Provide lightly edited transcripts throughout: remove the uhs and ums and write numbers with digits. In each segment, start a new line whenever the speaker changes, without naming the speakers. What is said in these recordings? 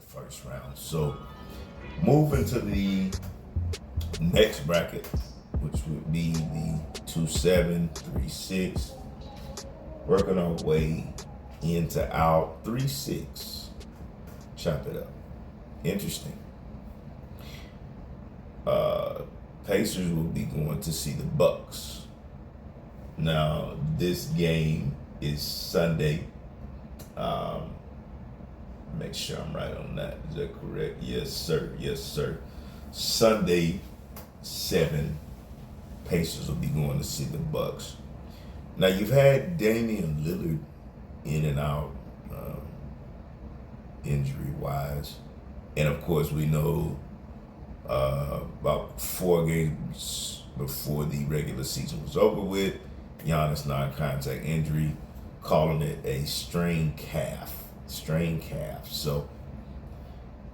first round. So moving to the next bracket, which would be the 2-7, 3-6, working our way into our 3-6. Chop it up. Interesting. Pacers will be going to see the Bucks. Now, this game is Sunday. Make sure I'm right on that. Is that correct? Yes, sir. Yes, sir. Sunday, 7. Pacers will be going to see the Bucks. Now, you've had Damian Lillard in and out, injury-wise. And, of course, we know about 4 games before the regular season was over with, Giannis non-contact injury, calling it a strained calf. So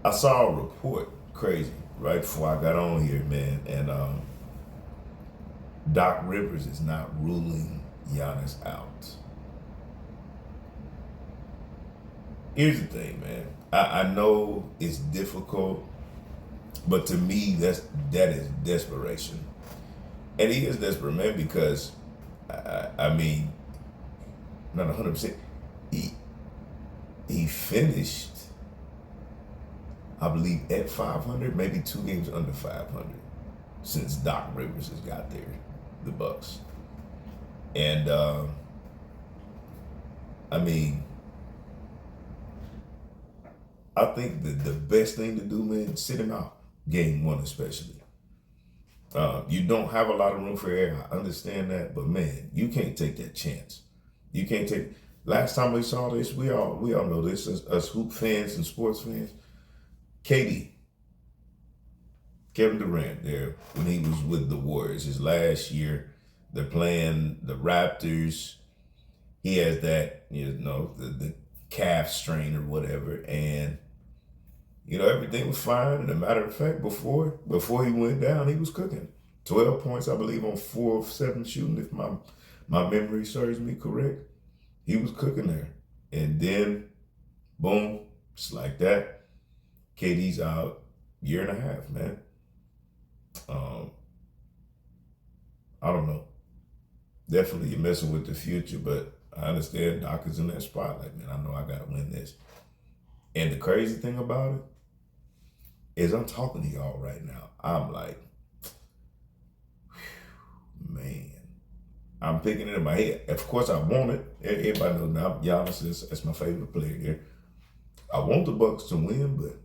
I saw a report, crazy, right before I got on here, man, and Doc Rivers is not ruling Giannis out. Here's the thing, man. I know it's difficult, but to me, that is desperation. And he is desperate, man, because, I mean, not 100%. He finished, I believe, at 500, maybe 2 games under 500 since Doc Rivers has got there, the Bucks. And, I mean, I think that the best thing to do, man, sit him out, game 1 especially. You don't have a lot of room for error. I understand that, but man, you can't take that chance. You can't take. Last time we saw this, we all know this as us hoop fans and sports fans. Kevin Durant, there when he was with the Warriors, his last year, they're playing the Raptors. He has that, the calf strain or whatever, and everything was fine. And a matter of fact, before he went down, he was cooking. 12 points, I believe, on 4 of 7 shooting, if my memory serves me correct. He was cooking there. And then, boom, just like that, KD's out 1.5 years, man. I don't know. Definitely you're messing with the future, but I understand Doc is in that spotlight, man. I know I got to win this. And the crazy thing about it is I'm talking to y'all right now. I'm like, man, I'm picking it in my head. Of course, I want it. Everybody knows now. Giannis is my favorite player here. I want the Bucks to win, but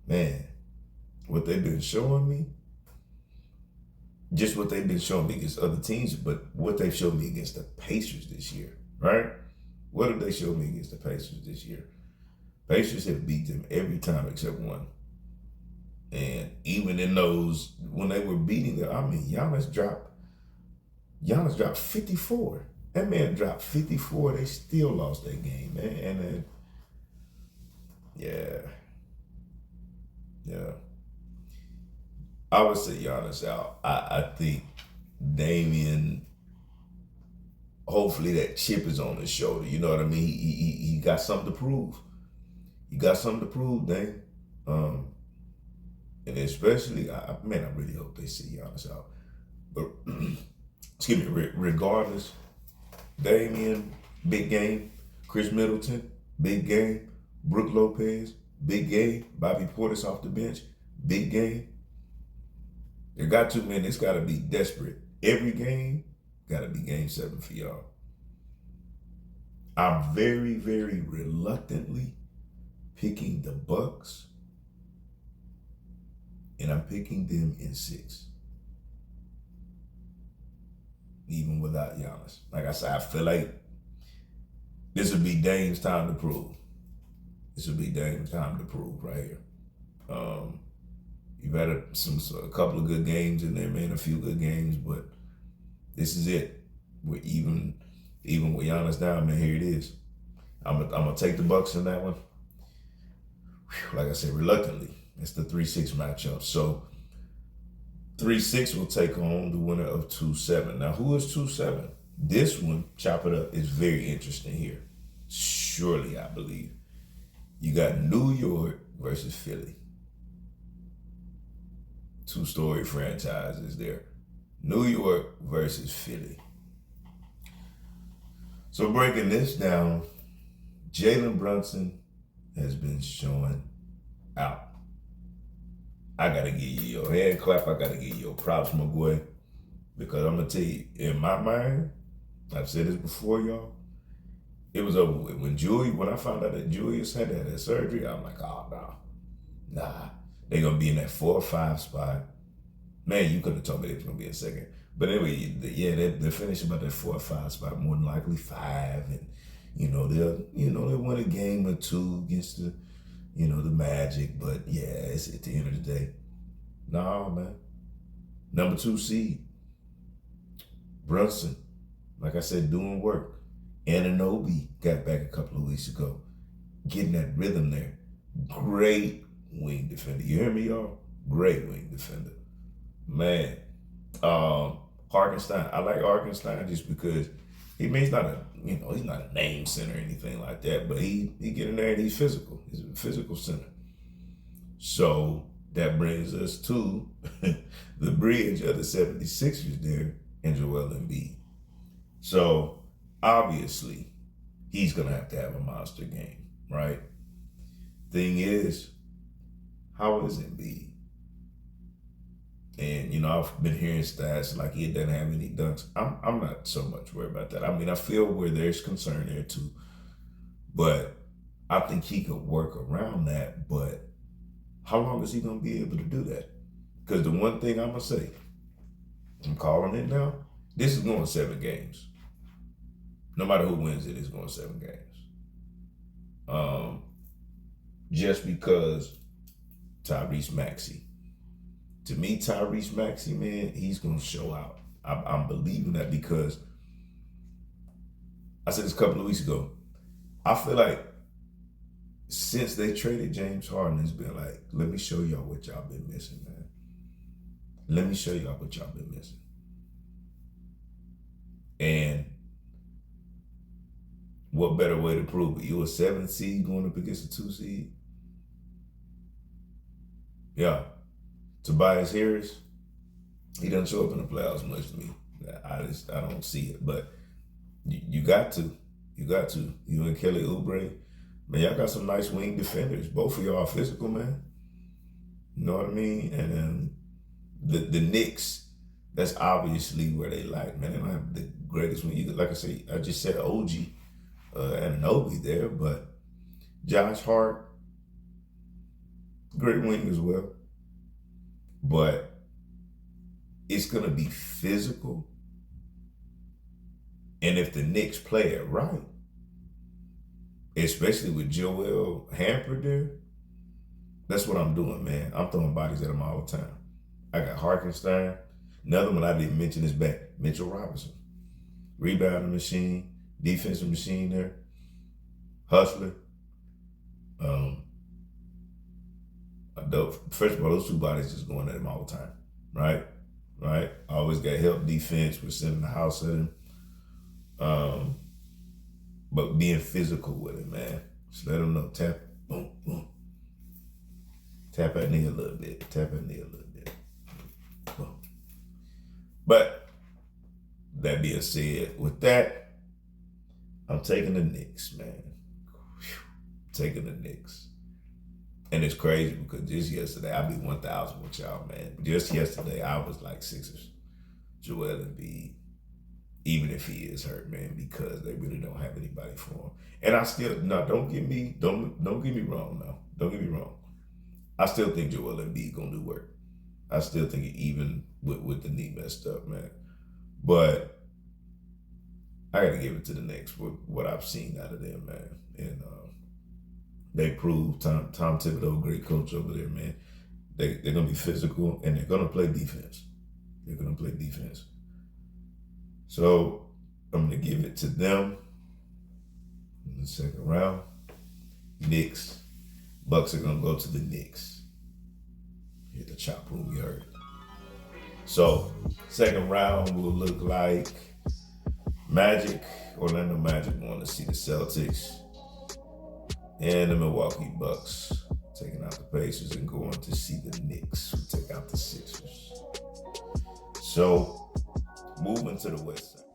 man, what they've been showing me, just what they've been showing me against other teams, but what they've shown me against the Pacers this year, right? What have they shown me against the Pacers this year? Pacers have beat them every time except one. And even in those, when they were beating them, I mean, Giannis dropped 54. That man dropped 54. They still lost that game, man. And then, yeah. I would say Giannis out. I think Damian, hopefully that chip is on his shoulder. You know what I mean? He got something to prove. You got something to prove, Dame. And especially, I really hope they see Giannis out. But, excuse me, regardless, Damian, big game. Chris Middleton, big game. Brook Lopez, big game. Bobby Portis off the bench, big game. There got to, man, it's got to be desperate. Every game got to be game 7 for y'all. I'm very, very reluctantly picking the Bucks, and I'm picking them in 6. Even without Giannis. Like I said, I feel like this would be Dame's time to prove. This would be Dame's time to prove right here. You've had a couple of good games in there, man, a few good games, but this is it. We're even with Giannis down, man, here it is. I'm gonna take the Bucks in that one. Whew, like I said, reluctantly. It's the 3-6 matchup. So 3-6 will take on the winner of 2-7. Now, who is 2-7? This one, chop it up, is very interesting here. Surely, I believe. You got New York versus Philly. Two-story franchises there. New York versus Philly. So breaking this down, Jalen Brunson has been showing out. I gotta give you your hand clap. I gotta give you your props, my boy. Because I'm gonna tell you, in my mind, I've said this before, y'all, it was over with. When I found out that Julius had that surgery, I'm like, oh, nah. They're gonna be in that 4 or 5 spot. Man, you could have told me they was gonna be in second. But anyway, yeah, they're finishing about that 4 or 5 spot, more than likely 5, and they'll win a game or two against the Magic. But yeah, it's at the end of the day, no, man. Number 2 seed, Brunson, like I said, doing work. Anunoby got back a couple of weeks ago, getting that rhythm there. Great wing defender. You hear me, y'all? Great wing defender. Man, Harkenstein. I like Harkenstein just because he's not a name center or anything like that, but he get in there and he's physical. He's a physical center. So that brings us to the bridge of the 76ers there and Joel Embiid. So obviously he's gonna have to have a monster game, right? Thing is, how is Embiid? And I've been hearing stats like he doesn't have any dunks. I'm not so much worried about that. I mean, I feel where there's concern there too, but I think he could work around that. But how long is he gonna be able to do that? Because the one thing I'm gonna say, I'm calling it now. This is going 7 games. No matter who wins it, it's going 7 games. Just because Tyrese Maxey. To me, Tyrese Maxey, man, he's going to show out. I'm believing that because I said this a couple of weeks ago. I feel like since they traded James Harden, it's been like, let me show y'all what y'all been missing, man. Let me show y'all what y'all been missing. And what better way to prove it? You a 7 seed going up against a 2 seed? Yeah. Tobias Harris, he doesn't show up in the playoffs much to me. I don't see it. But you got to. You and Kelly Oubre, man, y'all got some nice wing defenders. Both of y'all are physical, man. You know what I mean? And then the Knicks, that's obviously where they like, man. They don't have the greatest wing. Like I say, I just said OG and Anunoby there, but Josh Hart, great wing as well. But it's going to be physical. And if the Knicks play it right, especially with Joel hampered there, that's what I'm doing, man. I'm throwing bodies at him all the time. I got Harkenstein. Another one I didn't mention is back, Mitchell Robinson. Rebounding machine, defensive machine there, hustler. First of all, those 2 bodies just going at him all the time, right? Right? Always got help defense. We're sending the house at him. But being physical with him, man. Just let him know. Tap, boom, boom. Tap that knee a little bit. Boom. But that being said, with that, I'm taking the Knicks, man. Taking the Knicks. And it's crazy because just yesterday, I beat 1,000 with y'all, man. Just yesterday, I was like Sixers. Joel Embiid, even if he is hurt, man, because they really don't have anybody for him. And I still, don't get me wrong now. Don't get me wrong. I still think Joel Embiid gonna do work. I still think even with the knee messed up, man. But I got to give it to the Knicks with what I've seen out of them, man. And they proved Tom Thibodeau, great coach over there, man. They're going to be physical and they're going to play defense. So I'm going to give it to them in the second round. Knicks. Bucks are going to go to the Knicks. Hit the ChopRoom, you heard. So second round will look like Orlando Magic going to see the Celtics. And the Milwaukee Bucks taking out the Pacers and going to see the Knicks, who take out the Sixers. So, moving to the West Side.